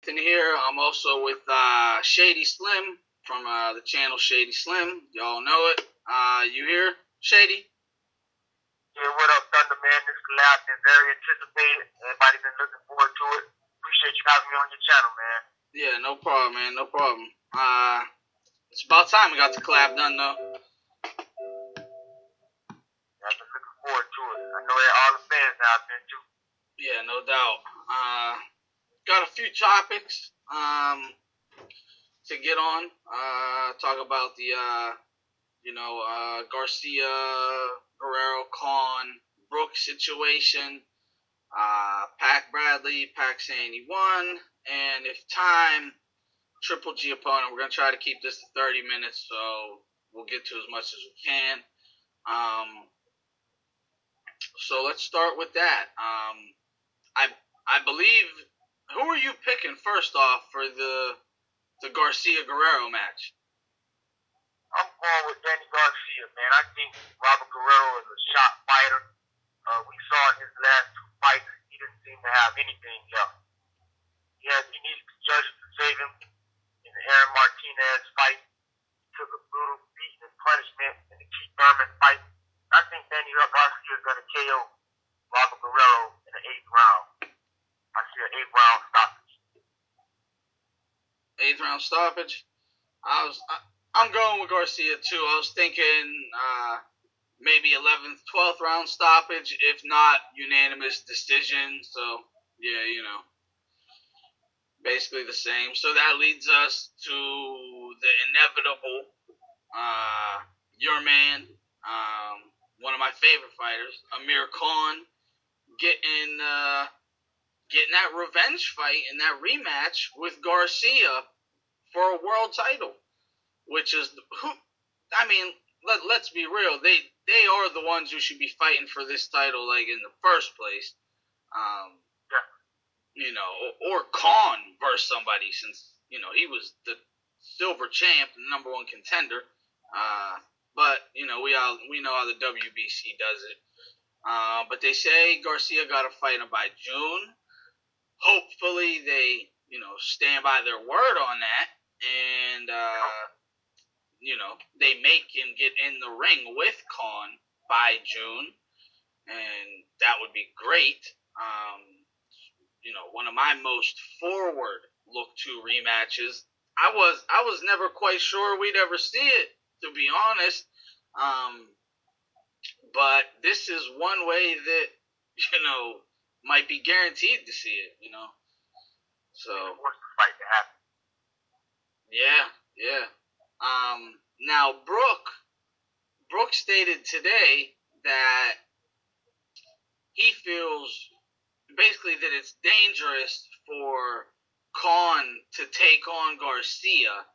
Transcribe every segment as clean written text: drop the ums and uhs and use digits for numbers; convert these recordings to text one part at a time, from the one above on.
In here, I'm also with Shady Slim from the channel Shady Slim. Y'all know it. You here, Shady? Yeah, what up, Thunder Man? This collab been very anticipated. Everybody been looking forward to it. Appreciate you having me on your channel, man. Yeah, no problem, man. No problem. It's about time we got the collab done, though. Yeah, I've been looking forward to it. I know that all the fans have been too. Yeah, no doubt. Got a few topics to get on. Talk about the Garcia, Guerrero, Khan, Brooks situation. Pac Bradley, Pac saying he won, and if time, Triple G opponent. We're gonna try to keep this to 30 minutes, so we'll get to as much as we can. So let's start with that. I believe, who are you picking first off for the Garcia Guerrero match? I'm going with Danny Garcia, man. I think Robert Guerrero is a shot fighter. We saw in his last two fights, he didn't seem to have anything left. He needed the judges to save him in the Aaron Martinez fight. He took a brutal beating and punishment in the Keith Thurman fight. I think Danny Garcia is going to KO Robert Guerrero in the 8th round. I see an 8th round stoppage. 8th round stoppage? I'm going with Garcia too. I was thinking maybe 11th, 12th round stoppage, if not unanimous decision. So, yeah, basically the same. So that leads us to the inevitable, your man, one of my favorite fighters, Amir Khan, getting that revenge fight and that rematch with Garcia for a world title, which is let's be real, they are the ones who should be fighting for this title, like, in the first place. Or Khan versus somebody, since he was the silver champ, the number one contender. But we know how the WBC does it. But they say Garcia got to fight him by June. Hopefully they stand by their word on that, and they make him get in the ring with Khan by June, and that would be great. One of my most forward look to rematches. I was never quite sure we'd ever see it, to be honest. But this is one way that might be guaranteed to see it. So fight to happen. Yeah. Now Brooke stated today that he feels basically that it's dangerous for Khan to take on Garcia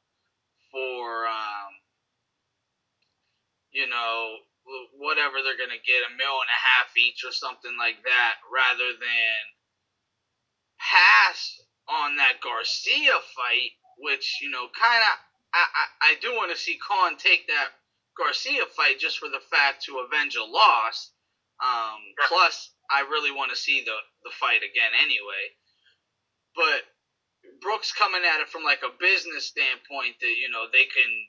for whatever they're gonna get, $1.5 million each or something like that, rather than pass on that Garcia fight, which I do want to see Khan take that Garcia fight just for the fact to avenge a loss. Plus, I really want to see the fight again anyway. But Brooks coming at it from like a business standpoint that they can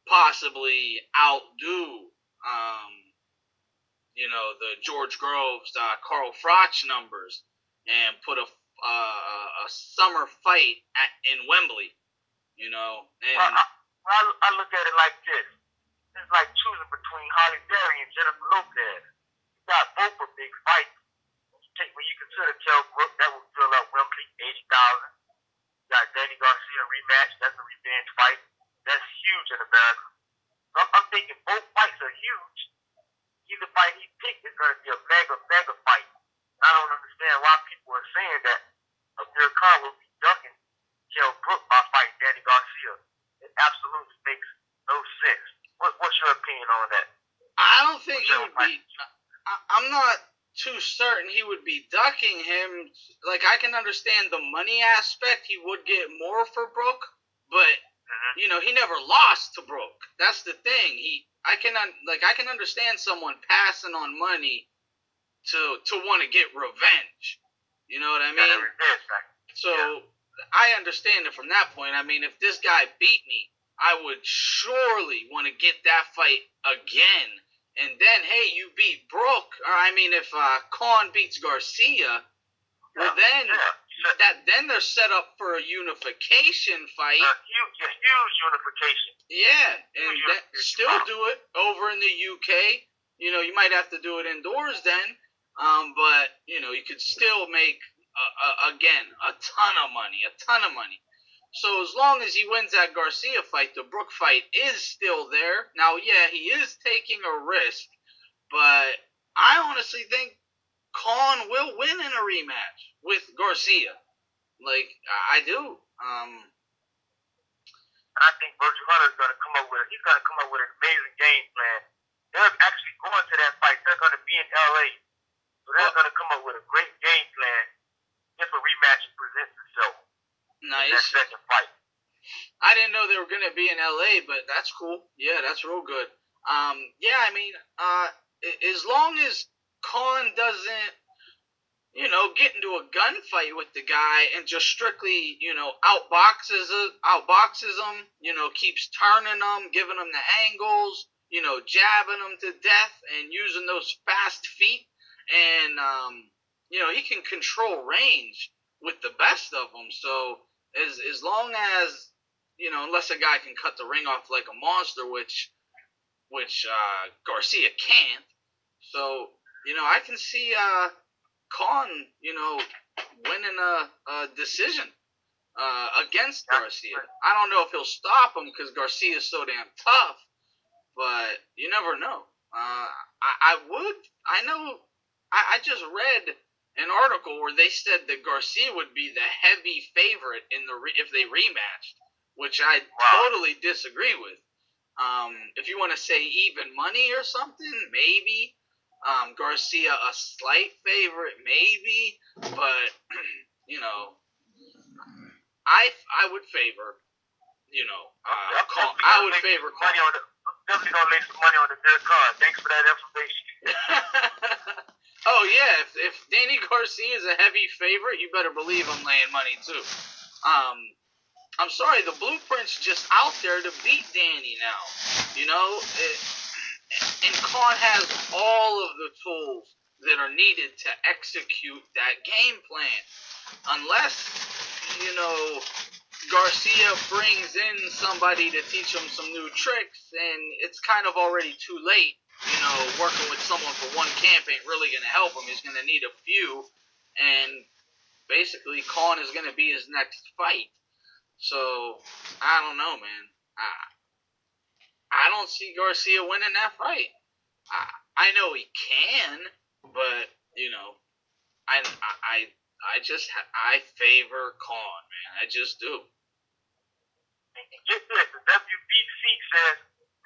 possibly outdo the George Groves, Carl Froch numbers, and put a summer fight in Wembley. And I look at it like this. It's like choosing between Holly Berry and Jennifer Lopez. You got both a big fight. When you consider Kell Brook, that will fill up Wembley, 80,000. You got Danny Garcia rematch. That's a revenge fight. That's huge in America. So I'm thinking both fights are huge. Either fight he picked is going to be a mega fight. I don't understand why people are saying that Amir Khan will be ducking Kell Brook by fighting Danny Garcia. It absolutely makes no sense. What's your opinion on that? I don't think he would be. I'm not too certain he would be ducking him. Like, I can understand the money aspect. He would get more for Brook, but he never lost to Brook. That's the thing. I can understand someone passing on money to want to get revenge. You know what I mean? So I understand it from that point. I mean, if this guy beat me, I would surely want to get that fight again. And then, hey, you beat Brook. Or I mean, if Khan beats Garcia, well, then they're set up for a unification fight. A huge unification. Yeah, and still do it over in the UK. You know, you might have to do it indoors then, but you know, you could still make again a ton of money. So as long as he wins that Garcia fight, the Brook fight is still there. Now, yeah, he is taking a risk, but I honestly think Khan will win in a rematch with Garcia. Like, I do. And I think Virgil Hunter's going to come up with an amazing game plan. They're actually going to that fight. They're going to be in LA. So they're going to come up with a great game plan if a rematch presents itself. Nice. That second fight. I didn't know they were going to be in LA, but that's cool. Yeah, that's real good. Yeah, I mean, as long as Khan doesn't, you know, get into a gunfight with the guy and just strictly, you know, outboxes him, you know, keeps turning him, giving him the angles, you know, jabbing him to death and using those fast feet. And, you know, he can control range with the best of them. So as long as, you know, unless a guy can cut the ring off like a monster, which Garcia can't. So, you know, I can see Khan, you know, winning a decision against Garcia. I don't know if he'll stop him because Garcia is so damn tough, but you never know. I just read an article where they said that Garcia would be the heavy favorite if they rematched, which I totally disagree with. If you want to say even money or something, maybe. Garcia a slight favorite, maybe, but you know, I would favor, you know, I would favor Khan. I'm definitely gonna lay some money on the good card. Thanks for that information. Oh yeah, if Danny Garcia is a heavy favorite, you better believe I'm laying money too. I'm sorry, the blueprint's just out there to beat Danny now. You know, and Khan has all of the tools that are needed to execute that game plan. Unless, you know, Garcia brings in somebody to teach him some new tricks, and it's kind of already too late. You know, working with someone for one camp ain't really going to help him. He's going to need a few, and basically Khan is going to be his next fight. So, I don't know, man. I don't see Garcia winning that fight. I know he can, but you know, I favor Khan, man. I just do. Get this, the WBC says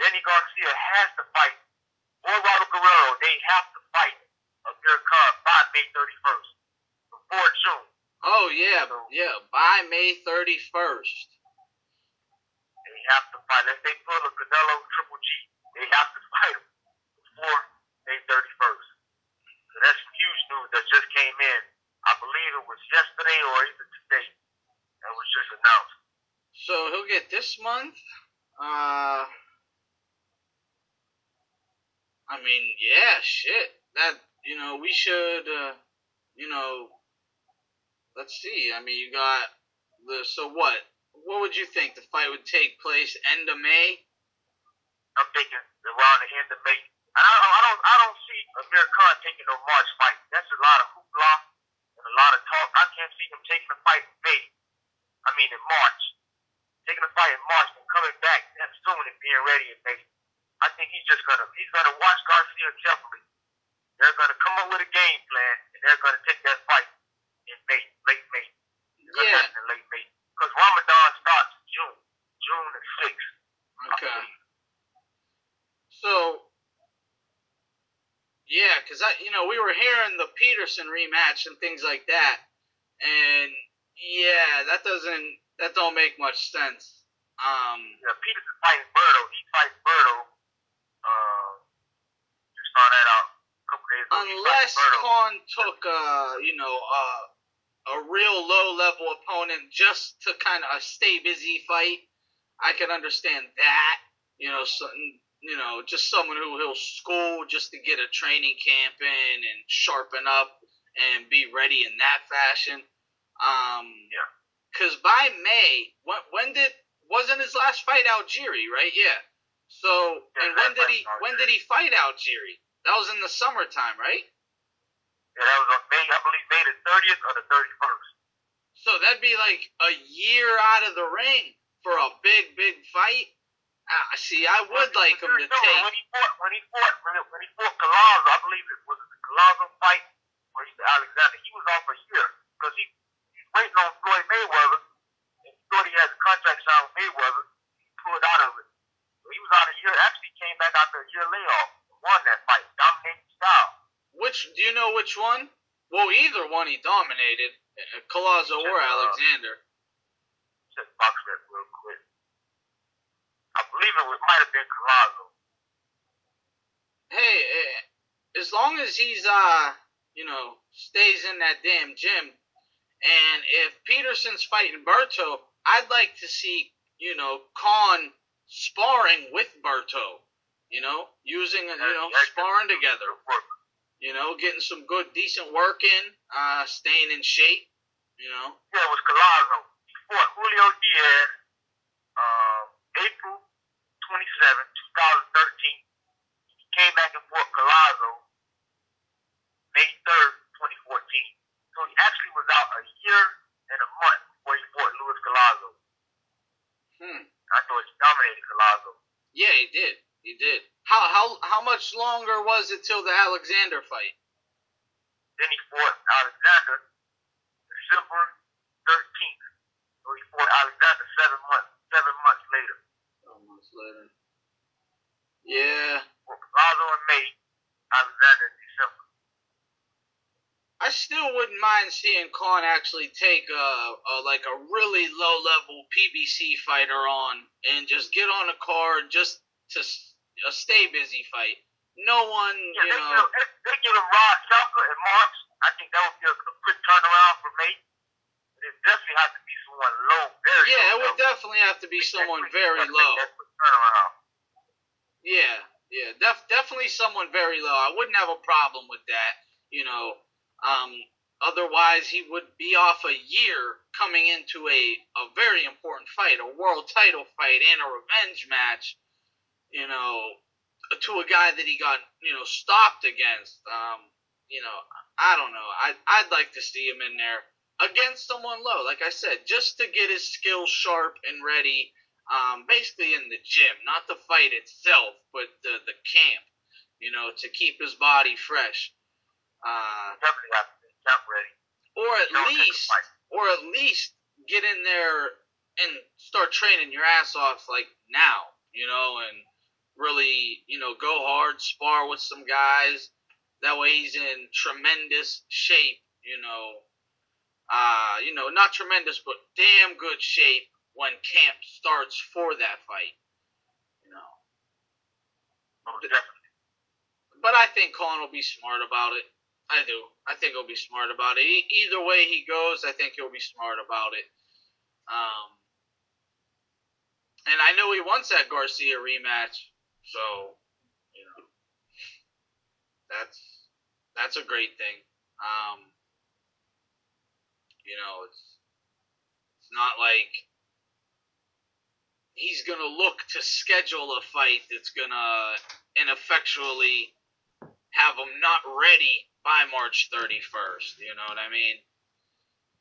Danny Garcia has to fight, or Robert Guerrero. They have to fight Amir Khan by May 31st, before June. Oh yeah, by May 31st. They have to fight. If they pull a Canelo Triple G, they have to fight him before May 31st. So that's huge news that just came in. I believe it was yesterday or even today. That was just announced. So he'll get this month. I mean, yeah, shit. That, you know, we should, you know, let's see. I mean, you got so what? What would you think? The fight would take place end of May? I'm thinking around the end of May. I don't see Amir Khan taking no March fight. That's a lot of hoopla and a lot of talk. I can't see him taking a fight in May. I mean in March. Taking a fight in March and coming back that soon and being ready in May. I think he's gonna watch Garcia carefully. They're gonna come up with a game plan and they're gonna take that fight in May, late May. Yeah. In late May. Because Ramadan starts in June the 6th. Okay. So, yeah, because we were hearing the Peterson rematch and things like that, and yeah, that don't make much sense. Yeah, Peterson fighting Berto. He fights Berto. Just found that out a couple days ago. Unless Khan took a real low-level opponent just to kind of a stay-busy fight, I can understand that. Just someone who he'll school just to get a training camp in and sharpen up and be ready in that fashion. Because by May, wasn't his last fight Algieri, right? Yeah. So, and when did he fight Algieri? That was in the summertime, right? Yeah, that was on May, I believe May the 30th or the 31st. So that'd be like a year out of the ring for a big fight. See, I would like him to take. When he fought Collazo, I believe it was the Collazo fight or Alexander. He was off a year because he's waiting on Floyd Mayweather, and he thought he had a contract signed with Mayweather. He pulled out of it. So he was out a year. Actually, came back after a year layoff, won that fight, dominating style. Do you know which one? Well, either one he dominated, Collazo or Alexander. Just box that real quick. I believe might have been Collazo. Hey, as long as he's stays in that damn gym, and if Peterson's fighting Berto, I'd like to see Khan sparring with Berto. Sparring together. Getting some good, decent work in, staying in shape. Yeah, it was Collazo. He fought Julio Diaz, April 27, 2013. He came back and fought Collazo May 3rd, 2014. So he actually was out a year and a month before he fought Luis Collazo. I thought he dominated Collazo. Yeah, he did. He did. How much longer was it till the Alexander fight? Then he fought Alexander December 13th. So he fought Alexander 7 months later. 7 months later. Yeah. Well, Collazo in May, Alexander in December. I still wouldn't mind seeing Khan actually take a really low-level PBC fighter on and just get on a card just to a stay-busy fight. No one, They give him Rod Shelker and Marks. I think that would be a quick turnaround for me. It definitely has to be someone low, very low. Yeah, it would definitely have to be someone very low. Yeah, definitely someone very low. I wouldn't have a problem with that, Otherwise, he would be off a year coming into a very important fight, a world title fight and a revenge match, to a guy that he got, stopped against. I don't know. I'd like to see him in there against someone low, like I said, just to get his skills sharp and ready, basically in the gym, not the fight itself, but the camp, to keep his body fresh. Definitely have to be camp ready. Or at least get in there and start training your ass off like now, and really, go hard, spar with some guys. That way he's in tremendous shape, not tremendous, but damn good shape when camp starts for that fight, Definitely. But I think Khan will be smart about it. I do. I think he'll be smart about it. Either way he goes, I think he'll be smart about it. And I know he wants that Garcia rematch, so that's a great thing. It's not like he's gonna look to schedule a fight that's gonna ineffectually have him not ready by March 31st. You know what I mean?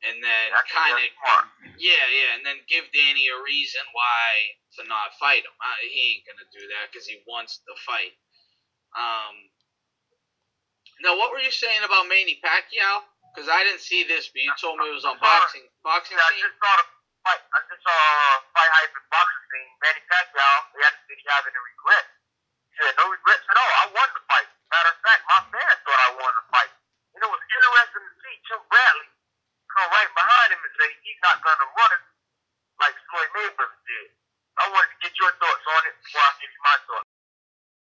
And then and then give Danny a reason why to not fight him. He ain't gonna do that because he wants the fight. Now, what were you saying about Manny Pacquiao? Because I didn't see this, but you told me it was on boxing. Boxing yeah, scene. I just saw fight hype in boxing scene. Manny Pacquiao, he asked did he have any regrets. He said no regrets at all. I won the fight. Matter of